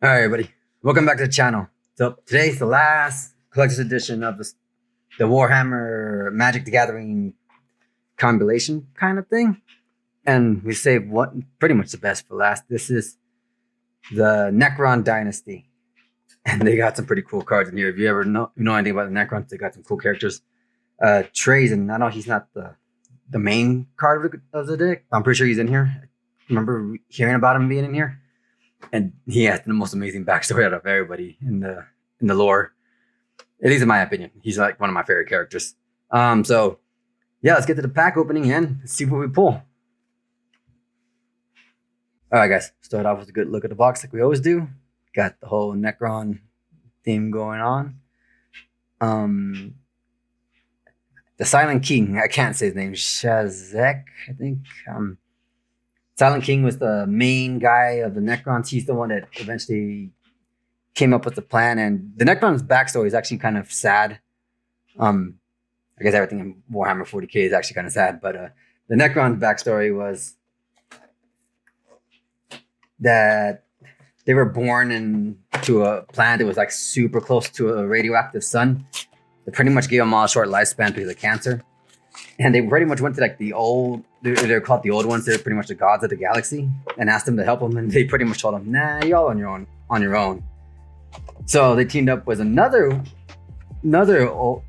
All right, everybody. Welcome back to the channel. So today's the last collector's edition of the Warhammer Magic the Gathering compilation kind of thing. And we saved pretty much the best for last. This is the Necron Dynasty. And they got some pretty cool cards in here. If you ever know anything about the Necrons, they got some cool characters. Trazyn, I know he's not the main card of the deck. I'm pretty sure he's in here. I remember hearing about him being in here. And he has the most amazing backstory out of everybody in the lore. At least in my opinion. He's like one of my favorite characters. So yeah, let's get to the pack opening and see what we pull. Alright guys, start off with a good look at the box like we always do. Got the whole Necron theme going on. The Silent King, I can't say his name, Shazek, I think. Silent King was the main guy of the Necrons. He's the one that eventually came up with the plan. And the Necron's backstory is actually kind of sad. I guess everything in Warhammer 40k is actually kind of sad. But the Necron's backstory was that they were born into a planet that was like super close to a radioactive sun. They pretty much gave them all a short lifespan because of cancer. And they pretty much went to like they're called the old ones. They're pretty much the gods of the galaxy, and asked them to help them. And they pretty much told them, nah, y'all on your own. So they teamed up with another old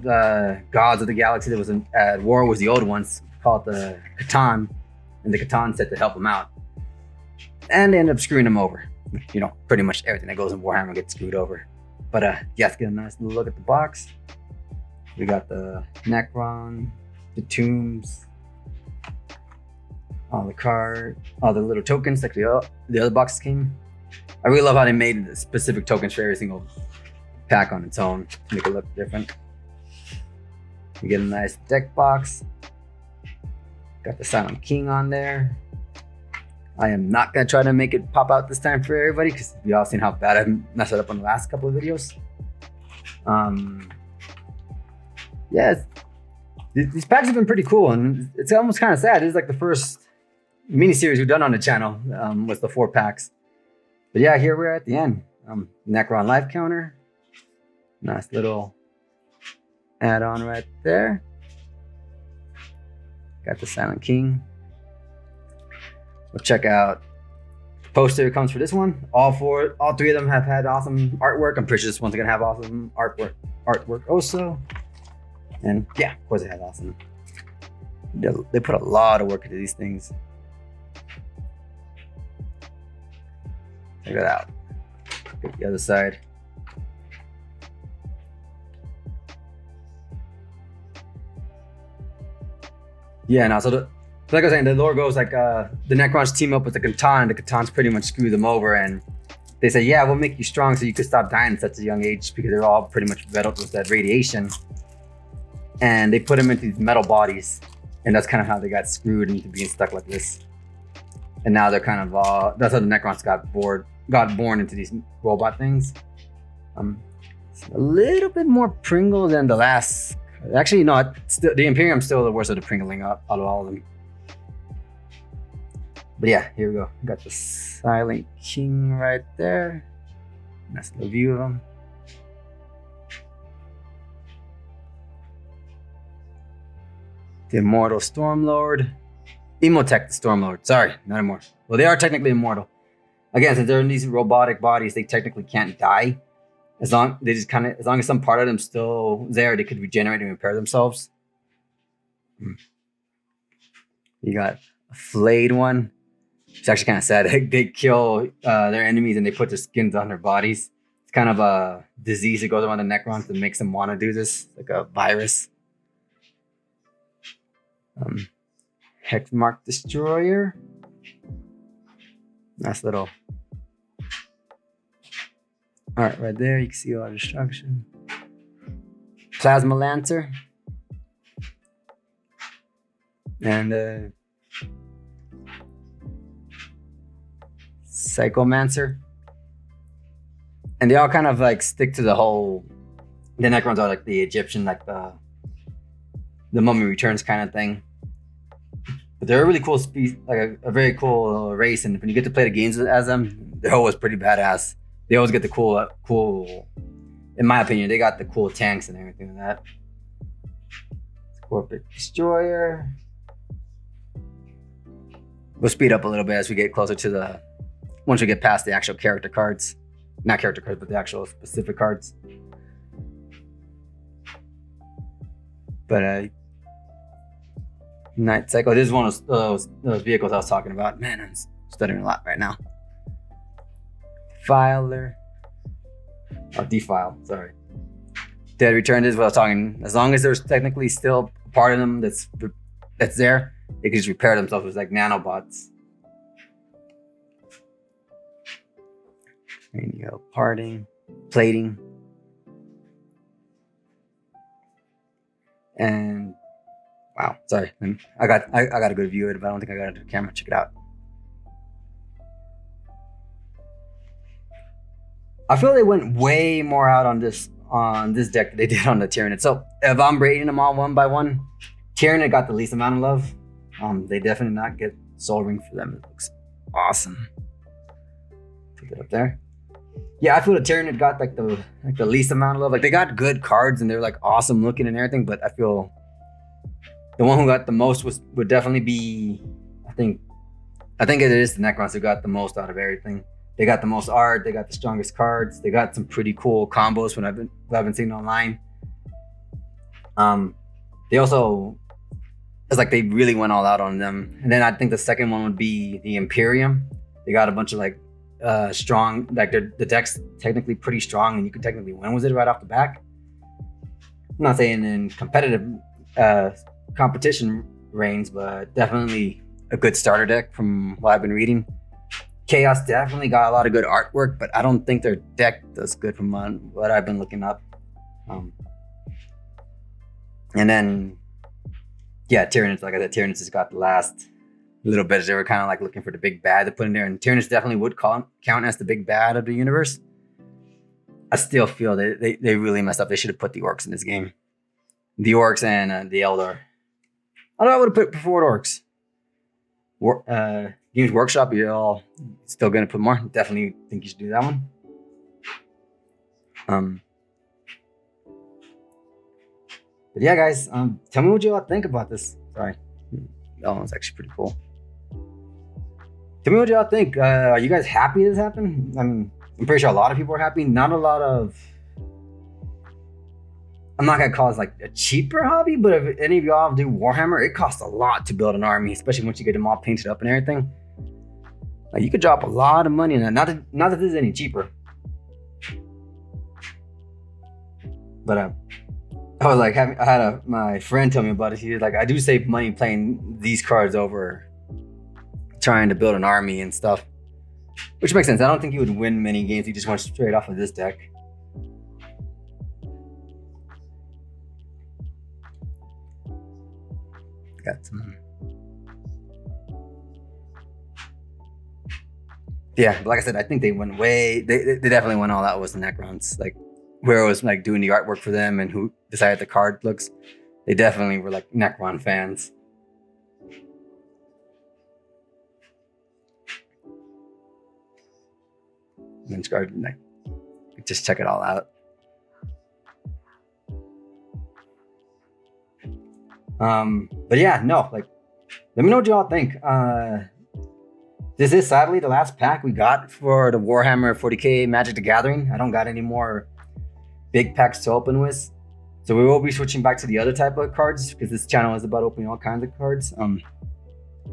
gods of the galaxy that was at war with the old ones, called the Catan. And the Catan said to help them out. And they ended up screwing them over. You know, pretty much everything that goes in Warhammer gets screwed over. But yeah, let's get a nice little look at the box. We got the Necron, the tombs, all the little tokens like the other boxes came. I really love how they made specific tokens for every single pack on its own to make it look different. We get a nice deck box. Got the Silent King on there. I am not gonna try to make it pop out this time for everybody because we all seen how bad I messed it up on the last couple of videos. Yeah, these packs have been pretty cool, and it's almost kind of sad. It's like the first mini-series we've done on the channel was the 4 packs. But yeah, here we're at the end. Necron life counter. Nice little add-on right there. Got the Silent King. We'll check out the poster that comes for this one. All 3 of them have had awesome artwork. I'm pretty sure this one's gonna have awesome artwork also. And yeah, of course it has awesome. They put a lot of work into these things. Check that out. Get the other side. Yeah, now so like I was saying, the lore goes like the Necrons team up with the Catan. The Catans pretty much screw them over, and they say, yeah, we'll make you strong so you could stop dying at such a young age because they're all pretty much riddled with that radiation. And they put them into these metal bodies, and that's kind of how they got screwed into being stuck like this. And now they're kind of that's how the Necrons got born into these robot things. It's a little bit more Pringle than the last. Actually, no, the Imperium's still the worst of the Pringling out of all of them. But yeah, here we go. Got the Silent King right there. Nice little view of him. The Immortal Stormlord. Emotech the Stormlord. Sorry, not immortal. Well, they are technically immortal. Again, since they're in these robotic bodies, they technically can't die. As long as some part of them still there, they could regenerate and repair themselves. You got a flayed one. It's actually kind of sad. They kill their enemies and they put their skins on their bodies. It's kind of a disease that goes around the Necrons that makes them want to do this, like a virus. Hexmark Destroyer. Nice little art right there. You can see all the destruction. Plasma Lancer. And Psychomancer. And they all kind of like stick to the whole. The Necrons are like the Egyptian, like the Mummy Returns kind of thing. But they're a really cool like a very cool race, and when you get to play the games as them, they're always pretty badass. They always get the cool. In my opinion, they got the cool tanks and everything like that. Corporate Destroyer. We'll speed up a little bit as we get closer to once we get past the actual character cards. Not character cards, but the actual specific cards. But Night Cycle. This is one of those vehicles I was talking about. Man, I'm stuttering a lot right now. Defiler. Or Defile, sorry. Dead Return is what I was talking. As long as there's technically still a part of them that's there, they can just repair themselves with like nanobots. There you go. Parting, plating. And wow, sorry. I got a good view of it, but I don't think I got it to the camera. Check it out. I feel they went way more out on this deck than they did on the Tyrannid. So if I'm rating them all one by one, Tyrannid got the least amount of love. They definitely not get Soul Ring for them. It looks awesome. Put it up there. Yeah, I feel the Tyrannid got like the least amount of love. Like they got good cards and they're like awesome looking and everything, but I feel the one who got the most would definitely be I think it is the Necrons who got the most out of everything. They got the most art. They got the strongest cards. They got some pretty cool combos when I've been seeing online. They also, it's like they really went all out on them. And then I think the second one would be the Imperium. They got a bunch of like strong, like the deck's technically pretty strong, and you could technically win with it right off the back. I'm not saying in competitive competition reigns, but definitely a good starter deck from what I've been reading. Chaos definitely got a lot of good artwork, but I don't think their deck does good from what I've been looking up. And then, yeah, Tyranids, like I said, Tyranids just got the last little bit. They were kind of like looking for the big bad to put in there, and Tyranids definitely would count as the big bad of the universe. I still feel they really messed up. They should have put the orcs in this game. The orcs and the Eldar. Although I would have preferred orcs. Games Workshop, you're all still gonna put more. Definitely think you should do that one. But yeah, guys, tell me what you all think about this. Sorry, that one's actually pretty cool. Tell me what you all think. Are you guys happy this happened? I'm pretty sure a lot of people are happy. Not a lot of. I'm not gonna call it like a cheaper hobby, but if any of y'all do Warhammer, it costs a lot to build an army, especially once you get them all painted up and everything. Like you could drop a lot of money in that. Not that this is any cheaper. But I was like, I had my friend tell me about it. He was like, I do save money playing these cards over trying to build an army and stuff, which makes sense. I don't think you would win many games if you just went straight off of this deck. Got some. Yeah, but like I said, I think they went way. They definitely went all out with the Necrons. Like where it was like doing the artwork for them and who decided the card looks. They definitely were like Necron fans. And like, just check it all out. But yeah, no, like, let me know what y'all think. This is sadly the last pack we got for the Warhammer 40k Magic the Gathering. I don't got any more big packs to open with. So we will be switching back to the other type of cards because this channel is about opening all kinds of cards.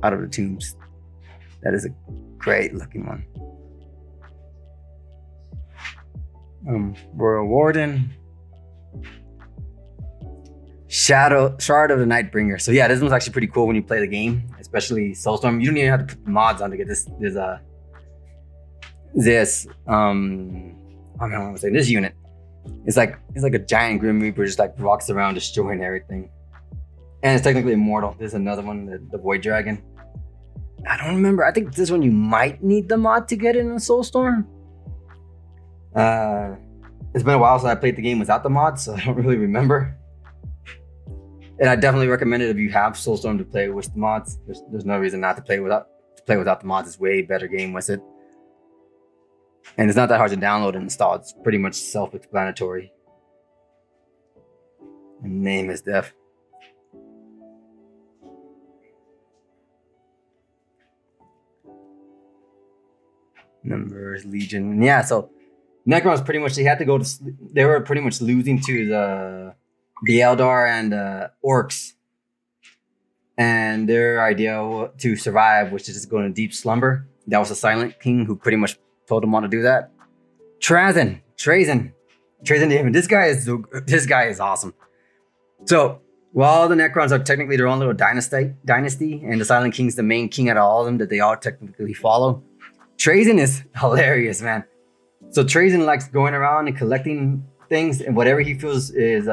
Out of the Tombs. That is a great looking one. Royal Warden. Shard of the Nightbringer. So yeah, this one's actually pretty cool when you play the game, especially Soulstorm. You don't even have to put mods on to get this this unit. It's like a giant Grim Reaper just like walks around destroying everything. And it's technically immortal. There's another one, the Void Dragon. I don't remember. I think this one you might need the mod to get in a Soulstorm. It's been a while since I played the game without the mod, so I don't really remember. And I definitely recommend it if you have Soulstorm to play with the mods. There's no reason not to play without the mods. It's way better game with it. And it's not that hard to download and install. It's pretty much self-explanatory. And name is Def. Numbers, Legion. Yeah, so Necron's pretty much, they were pretty much losing to the Eldar and Orcs. And their idea to survive was to just go into deep slumber. That was the Silent King who pretty much told them all to do that. Trazyn Daemon. This guy is awesome. So while the Necrons are technically their own little dynasty, and the Silent King's the main king out of all of them that they all technically follow, Trazyn is hilarious, man. So Trazyn likes going around and collecting things, and whatever he feels is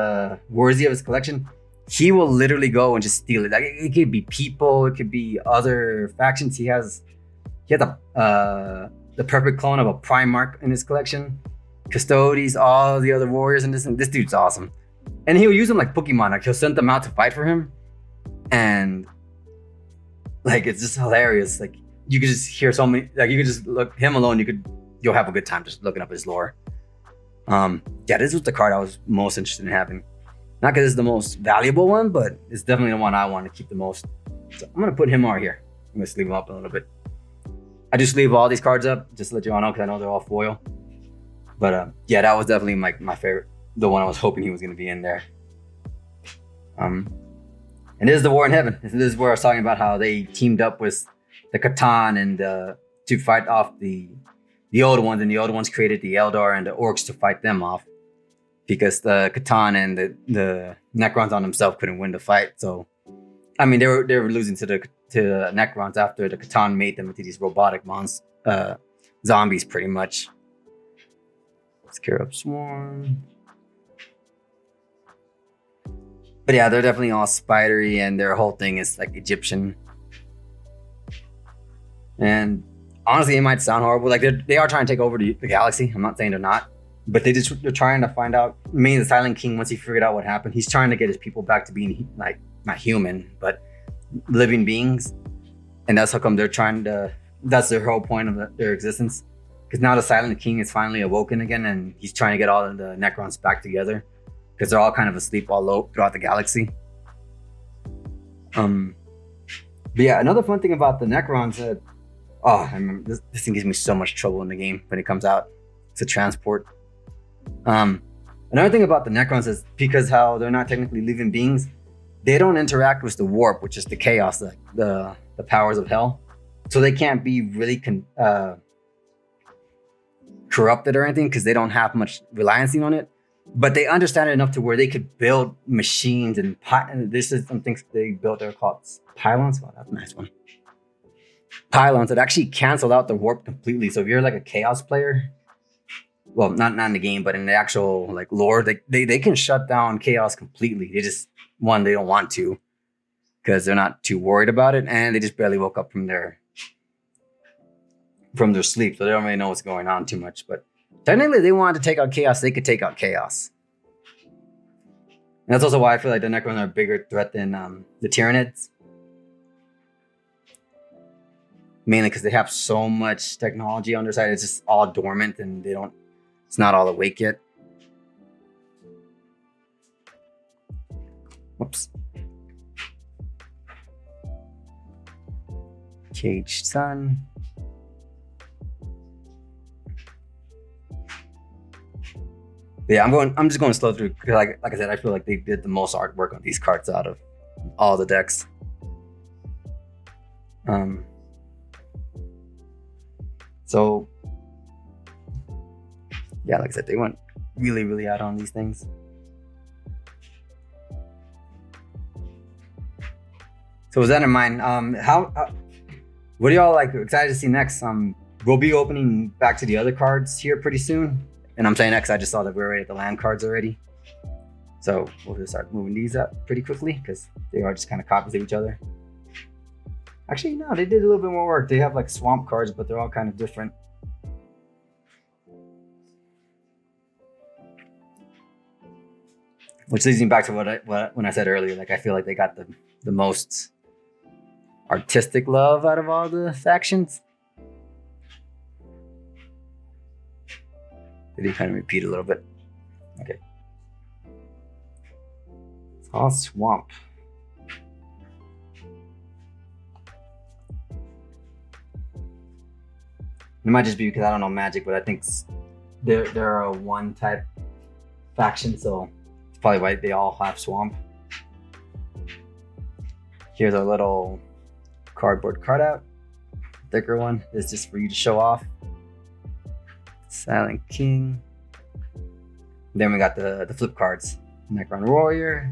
worthy of his collection, he will literally go and just steal it. Like it could be people, it could be other factions. He has the perfect clone of a Primarch in his collection, Custodes, all the other warriors, and this dude's awesome. And he'll use them like Pokemon. Like he'll send them out to fight for him, and like it's just hilarious. Like you could just hear so many. Like you could just look him alone. You'll have a good time just looking up his lore. Yeah, this was the card I was most interested in having. Not because it's the most valuable one, but it's definitely the one I want to keep the most. So I'm gonna put him over here. I'm gonna sleeve him up a little bit. I just leave all these cards up just to let you all know because I know they're all foil. But yeah, that was definitely my favorite. The one I was hoping he was going to be in there. And this is the War in Heaven. This is where I was talking about how they teamed up with the Catan and to fight off the old ones, and the old ones created the Eldar and the Orcs to fight them off because the Catan and the Necrons on themselves couldn't win the fight. So, I mean, they were losing to the Necrons after the Catan made them into these robotic zombies, pretty much. Scare up Swarm. But yeah, they're definitely all spidery, and their whole thing is like Egyptian. And honestly, it might sound horrible. Like they are trying to take over the galaxy. I'm not saying they're not, but they're trying to find out. Mainly the Silent King, once he figured out what happened, he's trying to get his people back to being like not human, but living beings. And that's how come they're trying to. That's their whole point of their existence. Because now the Silent King is finally awoken again, and he's trying to get all of the Necrons back together. Because they're all kind of asleep throughout the galaxy. But yeah, another fun thing about the Necrons that, I remember this thing gives me so much trouble in the game when it comes out. It's a transport. Another thing about the Necrons is because how they're not technically living beings, they don't interact with the warp, which is the chaos, the powers of hell. So they can't be really corrupted or anything because they don't have much reliance on it. But they understand it enough to where they could build machines and this is some things they built. They're called pylons. Wow, that's a nice one. Pylons that actually cancel out the warp completely. So if you're like a chaos player, well, not in the game, but in the actual like lore, they can shut down chaos completely. They just they don't want to because they're not too worried about it, and they just barely woke up from their sleep, so they don't really know what's going on too much. But technically, if they wanted to take out chaos, they could take out chaos. And that's also why I feel like the Necrons are a bigger threat than the Tyranids. Mainly because they have so much technology on their side. It's just all dormant and it's not all awake yet. Whoops. Caged Sun. Yeah, I'm just going slow through because like I said, I feel like they did the most artwork on these cards out of all the decks. So yeah, like I said, they went really, really out on these things. So with that in mind, what are y'all like excited to see next? We'll be opening back to the other cards here pretty soon. And I'm saying that because I just saw that we're already at the land cards already. So we'll just start moving these up pretty quickly because they are just kind of copies of each other. Actually, no, they did a little bit more work. They have like swamp cards, but they're all kind of different. Which leads me back to when I said earlier, like I feel like they got the most artistic love out of all the factions. Did he kind of repeat a little bit? Okay. It's all swamp. It might just be because I don't know Magic, but I think they're a one type faction, so it's probably why they all have swamp. Here's a little cardboard cutout, thicker one. This is just for you to show off. Silent King. Then we got the flip cards. Necron Warrior.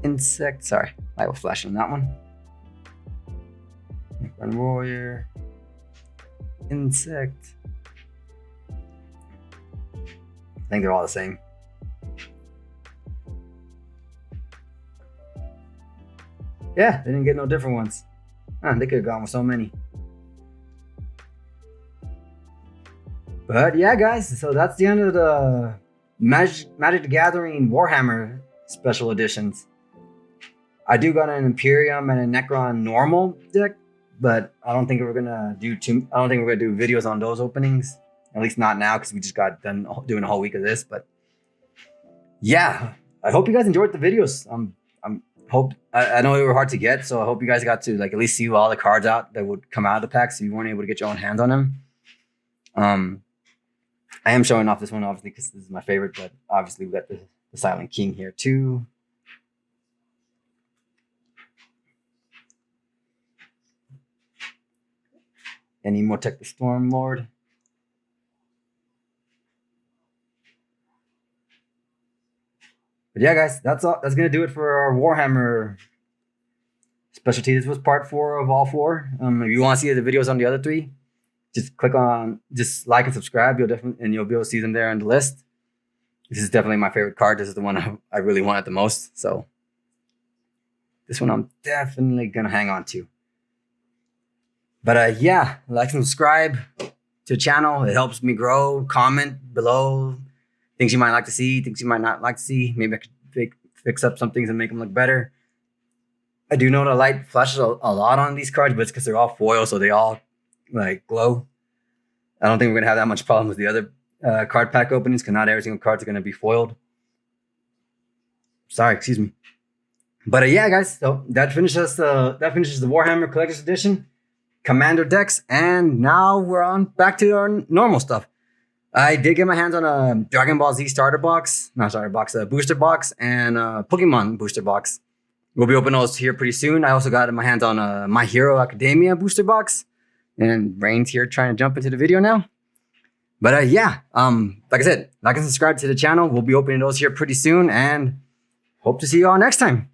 Insect. Sorry, light was flashing on that one. Necron Warrior. Insect. I think they're all the same. Yeah, they didn't get no different ones. They could have gone with so many. But yeah, guys, so that's the end of the Magic the Gathering Warhammer special editions. I do got an Imperium and a Necron normal deck, but I don't think we're gonna do videos on those openings. At least not now, because we just got done doing a whole week of this. But yeah, I hope you guys enjoyed the videos. I know they were hard to get, so I hope you guys got to like at least see all the cards out that would come out of the pack, so you weren't able to get your own hands on them. I am showing off this one obviously because this is my favorite, but obviously we got the Silent King here too. And Emotech the Storm Lord. But yeah, guys, that's all. That's gonna do it for our Warhammer specialty. This was part 4 of all 4. If you want to see the videos on the other 3, just like and subscribe. You'll be able to see them there on the list. This is definitely my favorite card. This is the one I really wanted the most. So this one I'm definitely gonna hang on to. But yeah, like and subscribe to the channel. It helps me grow. Comment below things you might like to see, things you might not like to see. Maybe I could fix up some things and make them look better. I do know the light flashes a lot on these cards, but it's because they're all foil, so they all like glow. I don't think we're gonna have that much problem with the other card pack openings, because not every single card's gonna be foiled. Sorry, excuse me. But yeah, guys, so that finishes the Warhammer Collector's Edition Commander decks, and now we're on back to our normal stuff. I did get my hands on a Dragon Ball Z a booster box, and a Pokemon booster box. We'll be opening those here pretty soon. I also got my hands on a My Hero Academia booster box, and Rain's here trying to jump into the video now. But yeah, like I said, like and subscribe to the channel. We'll be opening those here pretty soon, and hope to see you all next time.